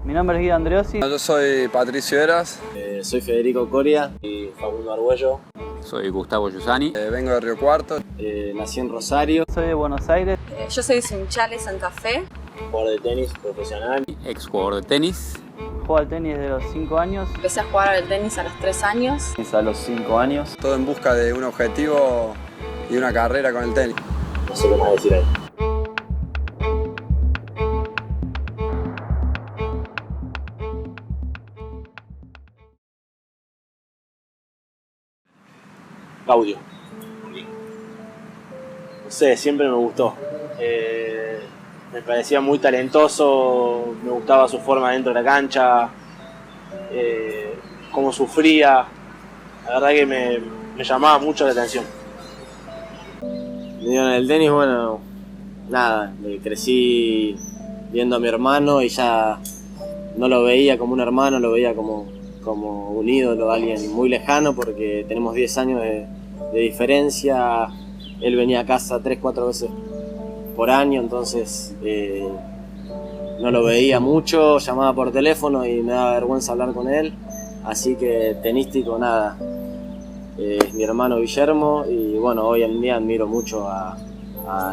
Mi nombre es Guido Andreossi. Yo soy Patricio Eras. Soy Federico Coria y Facundo Argüello. Soy Gustavo Giussani. Vengo de Río Cuarto. Nací en Rosario. Soy de Buenos Aires. Yo soy de Sunchales, Santa Fe. Jugador de tenis profesional. Ex jugador de tenis. Juego al tenis desde los 5 años. Empecé a jugar al tenis a los 3 años. A los 5 años. Todo en busca de un objetivo y una carrera con el tenis. No sé qué más decir ahí. Gaudio. No sé, siempre me gustó. Me parecía muy talentoso, me gustaba su forma dentro de la cancha, cómo sufría. La verdad que me llamaba mucho la atención. En el tenis, bueno, nada, crecí viendo a mi hermano y ya no lo veía como un hermano, lo veía como un ídolo, alguien muy lejano, porque tenemos 10 años de diferencia. Él venía a casa 3-4 veces por año, entonces no lo veía mucho, llamaba por teléfono y me daba vergüenza hablar con él, así que tenístico nada. Es mi hermano Guillermo y bueno, hoy en día admiro mucho a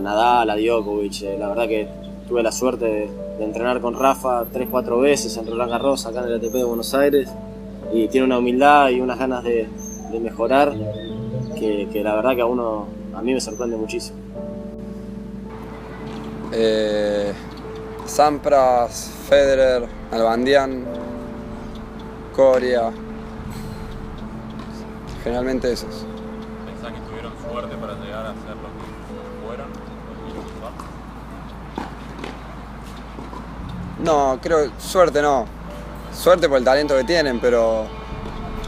Nadal, a Djokovic. La verdad que tuve la suerte de entrenar con Rafa 3-4 veces en Roland Garros, acá en el ATP de Buenos Aires, y tiene una humildad y unas ganas de mejorar que la verdad que a mí me sorprende muchísimo. Sampras, Federer, Nalbandian, Coria. Generalmente esos. ¿Pensás que tuvieron suerte para llegar a ser lo que fueron? No, creo, suerte no. Suerte por el talento que tienen, pero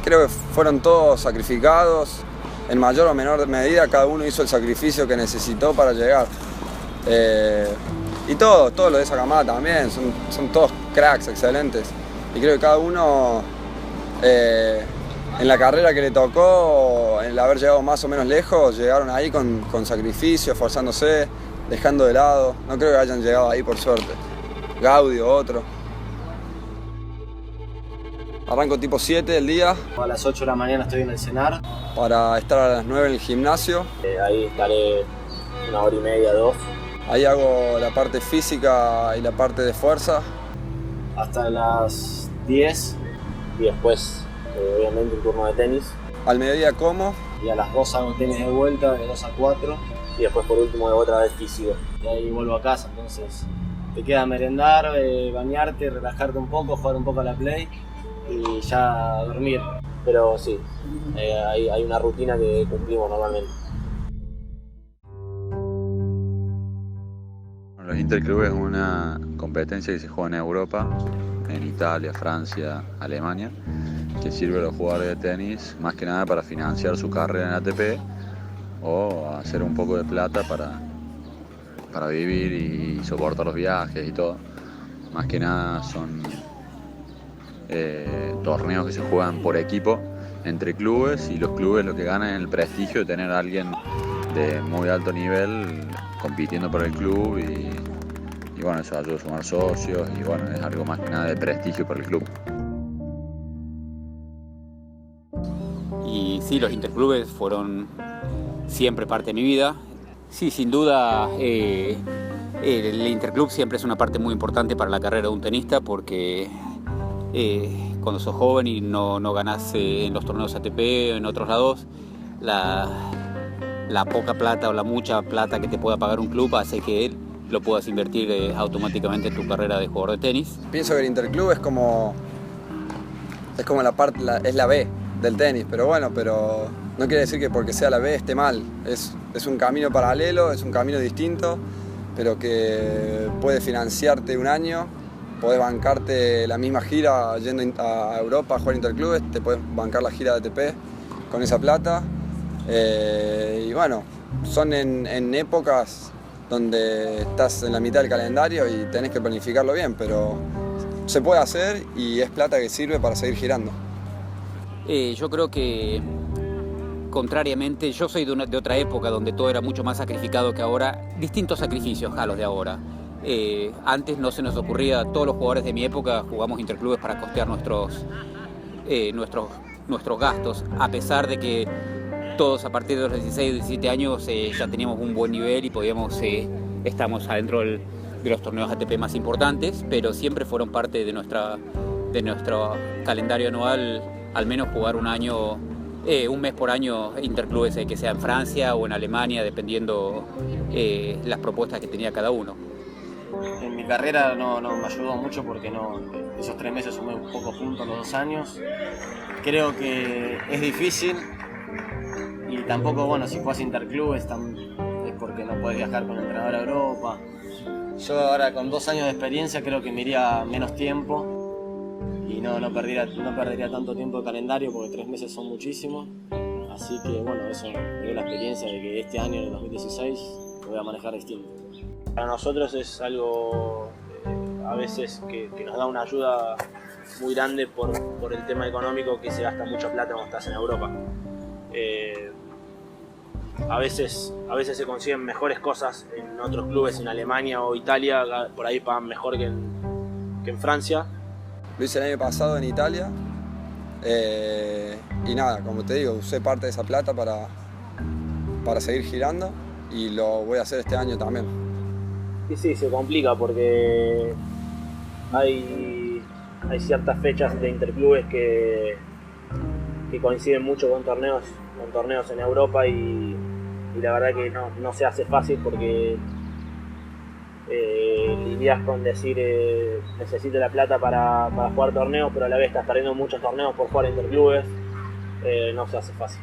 creo que fueron todos sacrificados. En mayor o menor medida cada uno hizo el sacrificio que necesitó para llegar. Y todos los de esa camada también, son todos cracks excelentes. Y creo que cada uno en la carrera que le tocó, el haber llegado más o menos lejos, llegaron ahí con sacrificio, esforzándose, dejando de lado. No creo que hayan llegado ahí por suerte. Gaudio, otro. Arranco tipo 7 del día. A las 8 de la mañana estoy en el cenar. Para estar a las 9 en el gimnasio. Ahí estaré 1 hora y media, 2. Ahí hago la parte física y la parte de fuerza. Hasta las 10 y después obviamente un turno de tenis. Al mediodía como. Y a las 2 hago tenis de vuelta, de 2 a 4. Y después por último otra vez físico. Y ahí vuelvo a casa, entonces te queda merendar, bañarte, relajarte un poco, jugar un poco a la play y ya dormir. Pero sí, hay una rutina que cumplimos normalmente. Los interclubes es una competencia que se juega en Europa, en Italia, Francia, Alemania, que sirve a los jugadores de tenis más que nada para financiar su carrera en ATP o hacer un poco de plata para vivir y soportar los viajes y todo. Más que nada son torneos que se juegan por equipo entre clubes, y los clubes lo que ganan es el prestigio de tener a alguien de muy alto nivel compitiendo por el club y bueno, eso ayuda a sumar socios y bueno, es algo más que nada de prestigio para el club. Y sí, los interclubes fueron siempre parte de mi vida. Sí, sin duda el interclub siempre es una parte muy importante para la carrera de un tenista, porque cuando sos joven y no ganás en los torneos ATP o en otros lados, la poca plata o la mucha plata que te pueda pagar un club hace que lo puedas invertir automáticamente en tu carrera de jugador de tenis. Pienso que el interclub es como la parte, es la B del tenis, pero bueno, no quiere decir que porque sea la B esté mal. Es un camino paralelo, es un camino distinto, pero que puede financiarte un año, podés bancarte la misma gira yendo a Europa a jugar interclubes, te podés bancar la gira de ATP con esa plata. Y bueno, son en épocas donde estás en la mitad del calendario y tenés que planificarlo bien, pero se puede hacer y es plata que sirve para seguir girando. Yo creo que, contrariamente, yo soy de otra época donde todo era mucho más sacrificado que ahora, distintos sacrificios a los de ahora. Antes no se nos ocurría, todos los jugadores de mi época jugamos interclubes para costear nuestros gastos, a pesar de que todos a partir de los 16 o 17 años ya teníamos un buen nivel y podíamos, estamos adentro de los torneos ATP más importantes, pero siempre fueron parte de nuestro calendario anual, al menos jugar un mes por año interclubes, que sea en Francia o en Alemania, dependiendo las propuestas que tenía cada uno. En mi carrera no me ayudó mucho porque esos 3 meses sumé un poco puntos los 2 años. Creo que es difícil y tampoco, bueno, si juegas interclubes es porque no puedes viajar con el entrenador a Europa. Yo ahora con 2 años de experiencia creo que me iría menos tiempo y no perdería tanto tiempo de calendario porque 3 meses son muchísimos. Así que bueno, eso me dio la experiencia de que este año, en el 2016, lo voy a manejar distinto. Para nosotros es algo a veces que nos da una ayuda muy grande por el tema económico, que se gasta mucha plata cuando estás en Europa. A veces se consiguen mejores cosas en otros clubes, en Alemania o Italia, por ahí pagan mejor que en Francia. Lo hice el año pasado en Italia y nada, como te digo, usé parte de esa plata para seguir girando y lo voy a hacer este año también. Sí, se complica porque hay ciertas fechas de interclubes que coinciden mucho con torneos en Europa y la verdad que no se hace fácil porque lidias con decir necesito la plata para jugar torneos, pero a la vez estás perdiendo muchos torneos por jugar interclubes, no se hace fácil.